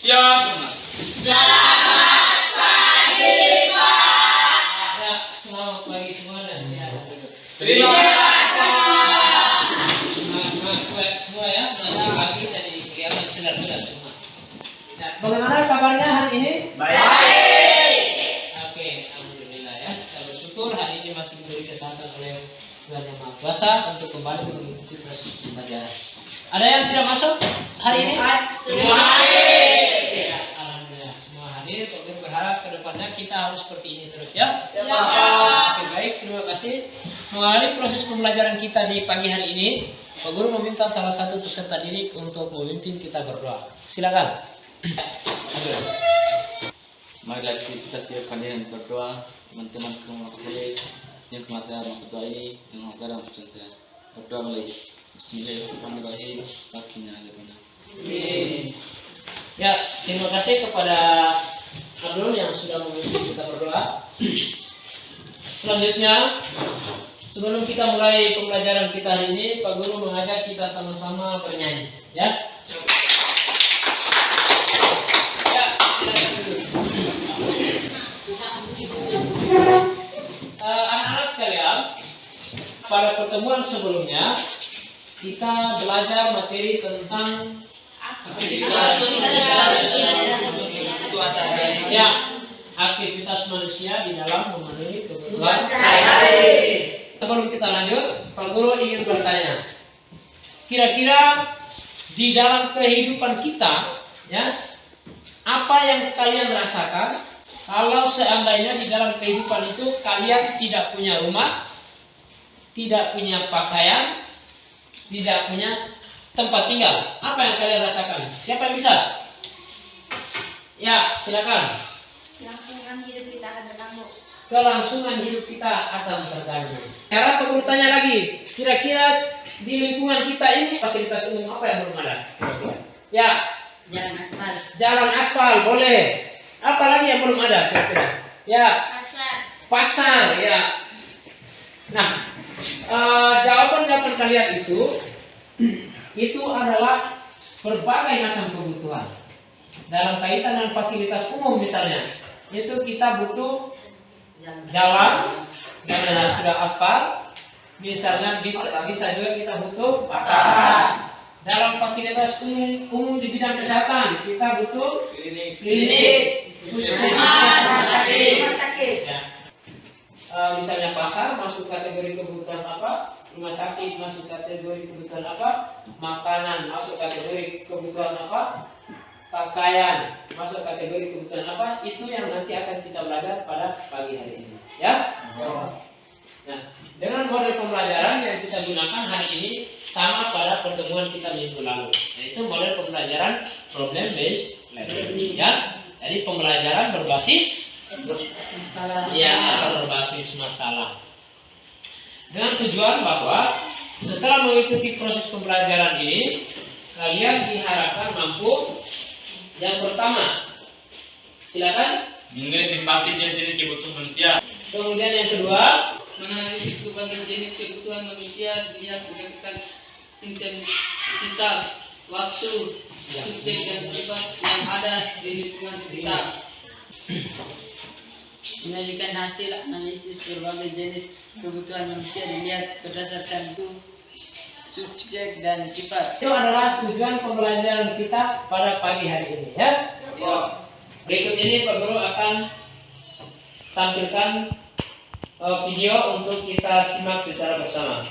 Siap. Selamat pagi, Pak. Ya, selamat pagi semua dan silakan duduk. Terima kasih. Semangat semua ya, masih pagi jadi kelihatan segar-segar semua. Ya, bagaimana kabarnya hari ini? Baik. Oke, alhamdulillah ya. Kita bersyukur hari ini masih diberi kesehatan oleh Tuhan Yang Maha Kuasa untuk kembali mengikuti proses pembelajaran. Ada yang tidak masuk hari ini? Semua hadir. Ya, alhamdulillah semua hadir. Pak Guru berharap kedepannya kita harus seperti ini terus ya. Ya, Pak. Oke, baik, terima kasih. Mengawali proses pembelajaran kita di pagi hari ini, Pak Guru meminta salah satu peserta didik untuk memimpin kita berdoa. Silakan. Marilah kita siapkan diri untuk berdoa. Teman-teman kembali yang kelas saya mengketuai dengan acara pesan saya berdoa mulai. Bismillahirrahmanirrahim. Baginya ada benar. Ya, terima kasih kepada Abdul yang sudah memimpin kita berdoa. Selanjutnya, sebelum kita mulai pembelajaran kita hari ini, Pak Guru mengajak kita sama-sama bernyanyi, ya. Ya, silakan dulu. Anak-anak sekalian, pada pertemuan sebelumnya kita belajar materi tentang aktivitas manusia di dalam memenuhi kebutuhan sehari-hari. Sebelum kita lanjut, Pak Guru ingin bertanya, kira-kira di dalam kehidupan kita, ya, apa yang kalian rasakan kalau seandainya di dalam kehidupan itu kalian tidak punya rumah, tidak punya pakaian, tidak punya tempat tinggal? Apa yang kalian rasakan? Siapa yang bisa? Ya, silakan. Kelangsungan hidup kita akan terganggu. Kelangsungan hidup kita akan terganggu. Sekarang Pak Guru tanya lagi, kira-kira di lingkungan kita ini fasilitas umum apa yang belum ada? Kira-kira? Ya, Jalan aspal. jalan aspal boleh. Apa lagi yang belum ada kira-kira? Ya, Pasar. pasar ya. Nah, jawaban kalian itu adalah berbagai macam kebutuhan. Dalam kaitan dengan fasilitas umum misalnya, itu kita butuh jalan yang sudah aspal. Misalnya bisa juga kita butuh pasar. Dalam fasilitas umum di bidang kesehatan, kita butuh klinik, Rumah sakit. Ya. Misalnya pasar masuk kategori kebutuhan apa? Rumah sakit masuk kategori kebutuhan apa? Makanan masuk kategori kebutuhan apa? Pakaian masuk kategori kebutuhan apa? Itu yang nanti akan kita belajar pada pagi hari ini, ya. Nah, dengan model pembelajaran yang kita gunakan hari ini sama pada pertemuan kita minggu lalu, yaitu model pembelajaran problem based learning, ya. Jadi pembelajaran berbasis Masalah. ya atau berbasis masalah. Dengan tujuan bahwa setelah mengikuti proses pembelajaran ini, kalian diharapkan mampu yang pertama, silakan. Mengidentifikasi jenis-jenis kebutuhan manusia. Kemudian yang kedua, menganalisis berbagai jenis kebutuhan manusia dilihat berdasarkan intensitas, waktu, subjek dan sifat yang ada di lingkungan sekitar. Menyajikan hasil analisis berbagai jenis kebutuhan manusia dilihat berdasarkan subjek dan sifat. itu adalah tujuan pembelajaran kita pada pagi hari ini, ya. Berikut ini Pak Guru akan tampilkan video untuk kita simak secara bersama.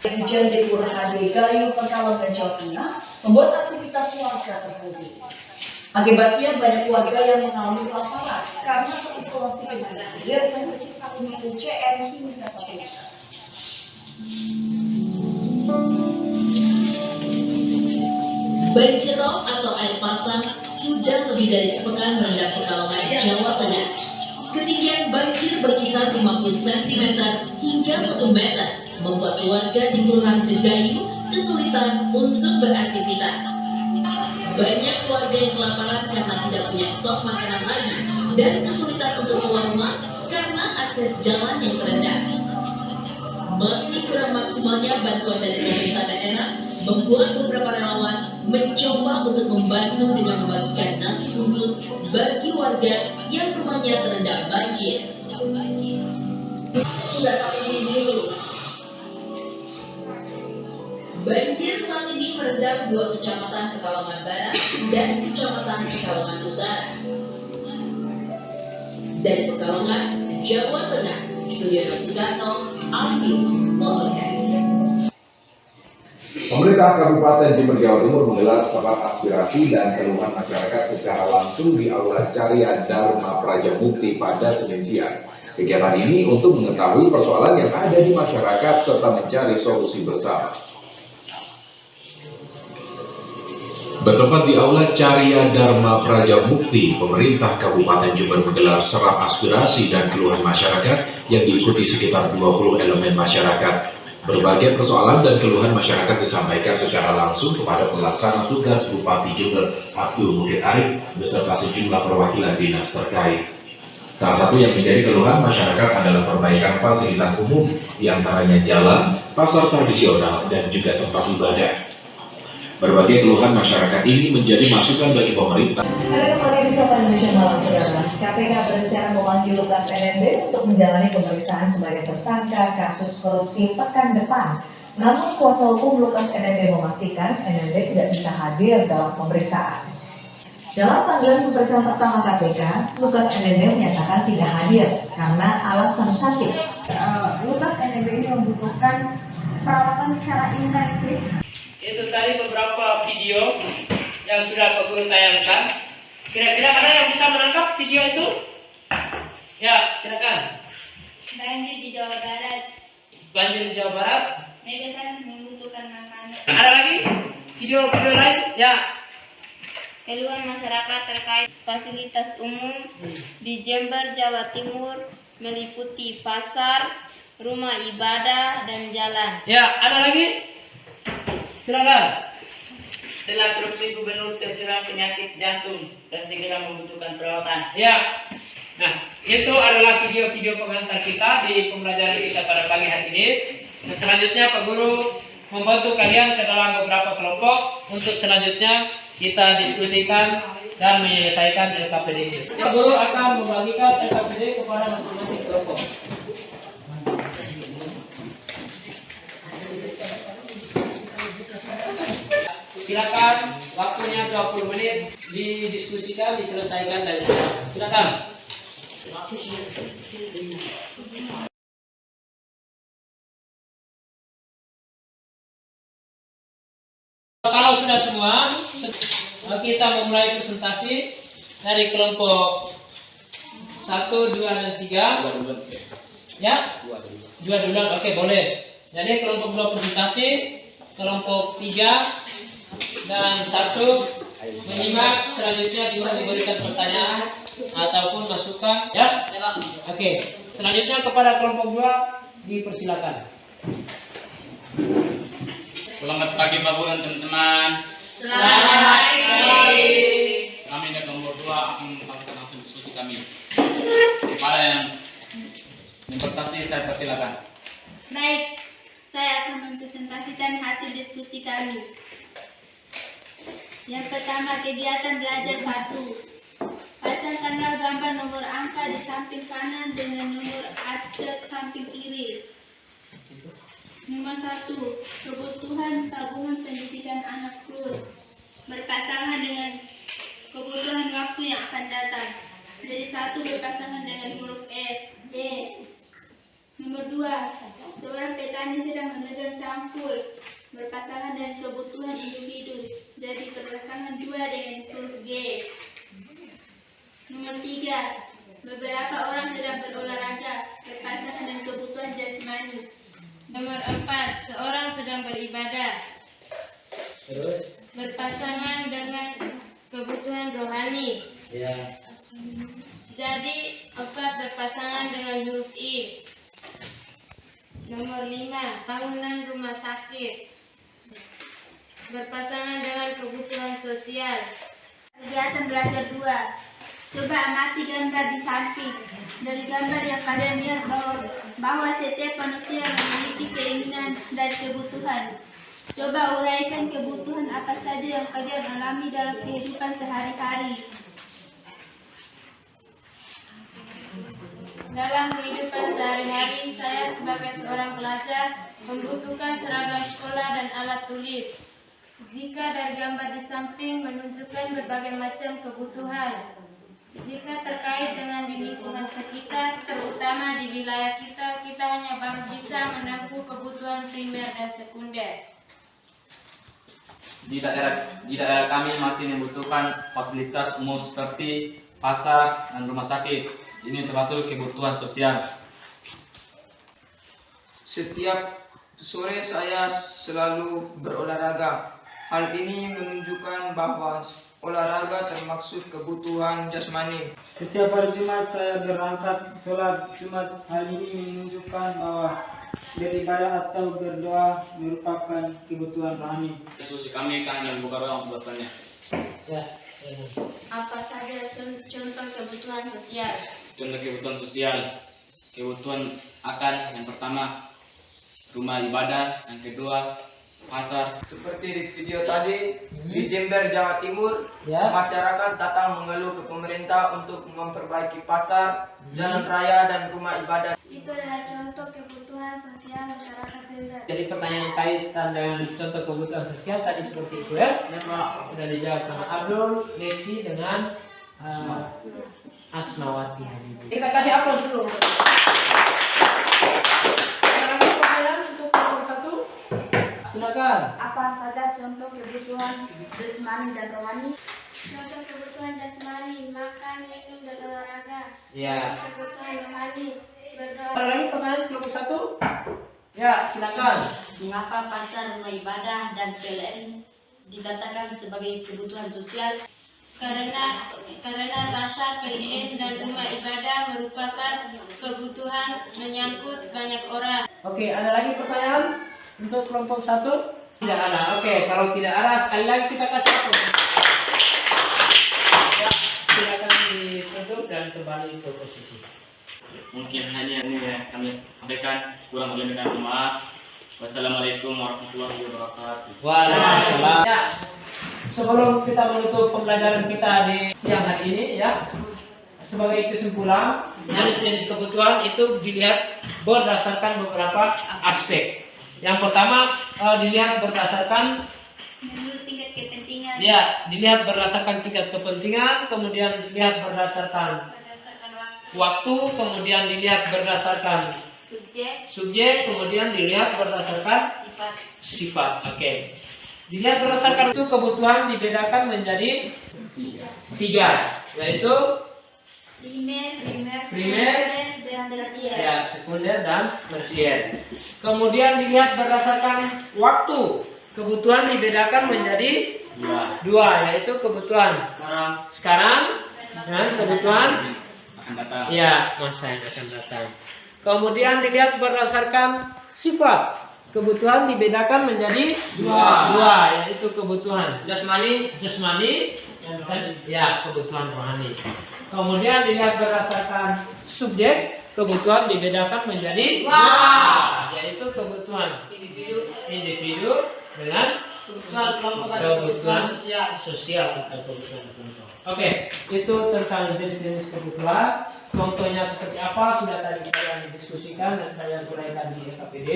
Hujan di Kelurahan Gayo, Pekalongan, Jawa Tengah membuat aktivitas warga terhenti. Akibatnya banyak warga yang mengalami kelaparan karena terisolasi dengan air yang berkisar 50 cm hingga 1 liter. Banjir rob atau air pasang sudah lebih dari sepekan merendam Pekalongan, Jawa Tengah. Ketinggian banjir berkisar 50 cm hingga 1 meter membuat warga di Kelurahan Gayo kesulitan untuk beraktivitas. Banyak warga yang kelaparan karena tidak punya stok makanan lagi dan kesulitan untuk keluar rumah karena akses jalan yang terendam. Meski kurang maksimalnya bantuan dari pemerintah daerah membuat beberapa relawan mencoba untuk membantu dengan membagikan nasi bungkus bagi warga yang rumahnya terendam banjir. Tidak sampai dulu. Banjir saat ini merendam 2 kecamatan Pekalongan Barat dan kecamatan Pekalongan Utara. Dari Pekalongan, Jawa Tengah, Suyono Sukarno, Albius, melaporkan. Pemerintah Kabupaten Jember Jawa Timur menggelar serat aspirasi dan keluhan masyarakat secara langsung di Aula Carya Dharma Praja Mukti pada Senin siang. Kegiatan ini untuk mengetahui persoalan yang ada di masyarakat serta mencari solusi bersama. Bertempat di Aula Carya Dharma Praja Mukti, pemerintah Kabupaten Jember menggelar serat aspirasi dan keluhan masyarakat yang diikuti sekitar 20 elemen masyarakat. Berbagai persoalan dan keluhan masyarakat disampaikan secara langsung kepada pelaksana tugas Bupati Jember Abdul Mukid Arif beserta sejumlah perwakilan dinas terkait. Salah satu yang menjadi keluhan masyarakat adalah perbaikan fasilitas umum, diantaranya jalan, pasar tradisional, dan juga tempat ibadah. Berbagai keluhan masyarakat ini menjadi masukan bagi pemerintah. Anda kembali di Sapa Indonesia Malam, saudara. KPK berencana memanggil Lukas NMB untuk menjalani pemeriksaan sebagai tersangka kasus korupsi pekan depan. Namun kuasa hukum Lukas NMB memastikan NMB tidak bisa hadir dalam pemeriksaan. Dalam panggilan pemeriksaan pertama KPK, Lukas NMB menyatakan tidak hadir karena alasan sakit. Lukas NMB ini membutuhkan perawatan secara intensif. Itu tadi beberapa video yang sudah Pak Guru tayangkan. Kira-kira ada yang bisa menangkap video itu? Ya, silakan. Banjir di Jawa Barat. Banjir di Jawa Barat. Mereka sangat membutuhkan makanan. Ada lagi? Video-video lain? Ya. Keluhan masyarakat terkait fasilitas umum di Jember, Jawa Timur meliputi pasar, rumah ibadah, dan jalan. Ya, ada lagi? Silakan. Telah korupsi gubernur terserang penyakit jantung dan segera membutuhkan perawatan. Ya. Nah, itu adalah video-video pengantar kita di pembelajaran kita pada pagi hari ini. Nah, selanjutnya Pak Guru membantu kalian ke dalam beberapa kelompok untuk selanjutnya kita diskusikan dan menyelesaikan LKPD ini. Pak Guru akan membagikan LKPD kepada masing-masing kelompok. Silakan, waktunya 20 menit didiskusikan, diselesaikan dari sana. Silakan. Kalau sudah semua, kita memulai presentasi dari kelompok 1, 2, dan 3. Ya? 2 duluan, oke boleh. Jadi kelompok 2 presentasi, kelompok 3 dan 1 menyimak, selanjutnya bisa diberikan pertanyaan ataupun masukan. Ya? Oke. Selanjutnya kepada kelompok 2 dipersilakan. Selamat pagi Pak Guru dan teman-teman. Selamat pagi. Kami dari kelompok 2 akan mempersilakan langsung diskusi kami. Kepada yang mempresentasi saya persilakan. Baik, saya akan mempresentasikan hasil diskusi kami. Yang pertama, kegiatan belajar 1. Pasangkanlah gambar nomor angka di samping kanan dengan nomor acak samping kiri. Nomor 1, kebutuhan tabungan pendidikan anak plus berpasangan dengan kebutuhan waktu yang akan datang. Jadi 1 berpasangan dengan huruf F, D. Nomor 2, seorang petani sedang memegang sampul berpasangan dengan kebutuhan individu. Jadi berpasangan 2 dengan huruf G. Nomor 3, beberapa orang sedang berolahraga berpasangan dengan kebutuhan jasmani. Nomor 4, seorang sedang beribadah berpasangan dengan kebutuhan rohani. Ya. Jadi 4 berpasangan dengan huruf I. Nomor 5, bangunan rumah sakit berpasangan dengan kebutuhan sosial. Kegiatan belajar 2. Coba amati gambar di samping. Dari gambar yang kalian lihat bahwa setiap manusia memiliki keinginan dan kebutuhan. Coba uraikan kebutuhan apa saja yang kalian alami dalam kehidupan sehari-hari. Dalam kehidupan sehari-hari, saya sebagai seorang pelajar membutuhkan seragam sekolah dan alat tulis. Jika dari gambar di samping menunjukkan berbagai macam kebutuhan. Jika terkait dengan di lingkungan sekitar, terutama di wilayah kita hanya baru bisa menempuh kebutuhan primer dan sekunder. Di daerah kami masih membutuhkan fasilitas umum seperti pasar dan rumah sakit. Ini termasuk kebutuhan sosial. Setiap sore saya selalu berolahraga. Hal ini menunjukkan bahwa olahraga termasuk kebutuhan jasmani. Setiap hari Jumat saya berangkat sholat Jumat. Hal ini menunjukkan bahwa beribadah atau berdoa merupakan kebutuhan rohani. Diskusi kami kan dan buka ruang buatannya. Apa saja contoh kebutuhan sosial? Contoh kebutuhan sosial, kebutuhan akan yang pertama rumah ibadah, yang kedua pasar. Seperti di video tadi, di Jember, Jawa Timur, masyarakat datang mengeluh ke pemerintah untuk memperbaiki pasar, jalan raya, dan rumah ibadah. Itu adalah contoh kebutuhan sosial masyarakat Jember. Jadi pertanyaan kaitan dengan contoh kebutuhan sosial tadi seperti itu ya. Sudah dijawab sama Abdul, Lexi dengan Asmawati. Kita kasih aplaus dulu. Ada lagi pertanyaan untuk nomor 1? Silakan. Apa saja contoh kebutuhan jasmani dan rohani? Contoh kebutuhan jasmani, makan, minum, dan olahraga. Ya. Kebutuhan rohani, berdoa. Ada lagi pertanyaan nomor 1? Ya, silakan. Mengapa pasar, rumah ibadah, dan PLN dikatakan sebagai kebutuhan sosial? Karena pasar, PLN, dan rumah ibadah merupakan kebutuhan menyangkut banyak orang. Oke, ada lagi pertanyaan untuk kelompok 1? Tidak ada. Oke, kalau tidak ada sekali lagi kita kasih apa? Ya, silakan ditutup dan kembali ke posisi. Mungkin hanya ini ya kami sampaikan, kurang lebih minta maaf. Wassalamualaikum warahmatullahi wabarakatuh. Waalaikumsalam. Ya, sebelum kita menutup pembelajaran kita di siang hari ini ya, sebagai kesimpulan, jenis-jenis kebutuhan itu dilihat berdasarkan beberapa aspek. Yang pertama dilihat berdasarkan Menurut tingkat kepentingan. ya, dilihat berdasarkan tingkat kepentingan, kemudian dilihat berdasarkan waktu, kemudian dilihat berdasarkan subjek, kemudian dilihat berdasarkan sifat. Oke. Dilihat berdasarkan itu kebutuhan dibedakan menjadi 3, yaitu primer, dan tersier. ya, sekunder dan tersier. Kemudian dilihat berdasarkan waktu, kebutuhan dibedakan menjadi 2, yaitu kebutuhan sekarang dan kebutuhan Akan datang. ya masa yang akan datang. Kemudian dilihat berdasarkan sifat, kebutuhan dibedakan menjadi 2, yaitu kebutuhan jasmani dan ya kebutuhan rohani. Kemudian dilihat berdasarkan subjek, kebutuhan dibedakan menjadi 2, yaitu kebutuhan individu dengan kebutuhan sosial atau kebutuhan kelompok. Oke, itu tentang jenis-jenis kebutuhan. Contohnya seperti apa sudah tadi kalian diskusikan dan kalian uraikan di KPD.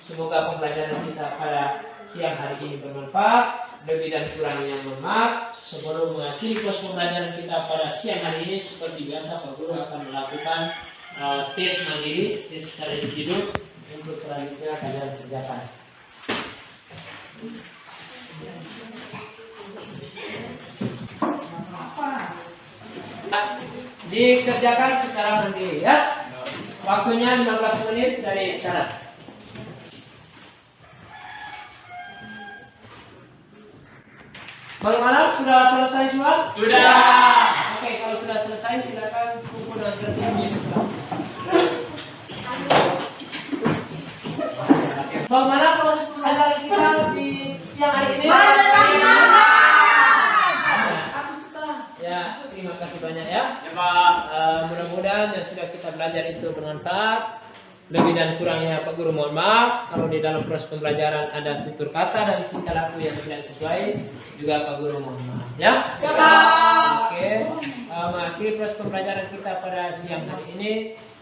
Semoga pembelajaran kita pada siang hari ini bermanfaat. Lebih dan kurangnya mohon maaf. Sebelum mengakhiri kelas pembelajaran kita pada siang hari ini, seperti biasa Pak Guru akan melakukan tes mandiri, tes secara individu. Untuk selanjutnya kalian kerjakan. Dikerjakan secara mandiri ya. Waktunya 15 menit dari sekarang. Bagaimana? Sudah selesai semua? Sudah. Oke, kalau sudah selesai silakan kumpul dan tertib di sebelah. Bagaimana proses pembelajaran kita di siang hari ini? Ya, terima kasih banyak ya. Mudah-mudahan yang sudah kita belajar itu bermanfaat. Lebih dan kurangnya Pak Guru mohon maaf. Kalau di dalam proses pembelajaran ada tutur kata dan tingkah laku yang tidak sesuai, juga Pak Guru mohon maaf. Ya? Oke. Mengakhiri proses pembelajaran kita pada siang hari ini,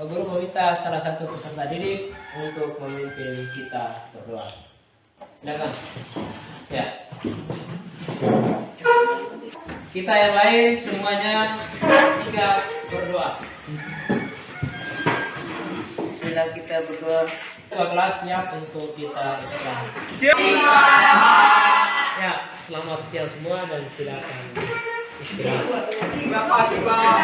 Pak Guru meminta salah satu peserta didik untuk memimpin kita berdoa. Silakan. Ya. Kita yang lain semuanya sikap berdoa. Sudah kita berdoa. Dua kelas siap untuk kita istirahat. Ya, selamat siang semua dan silakan istirahat. Terima kasih, Pak.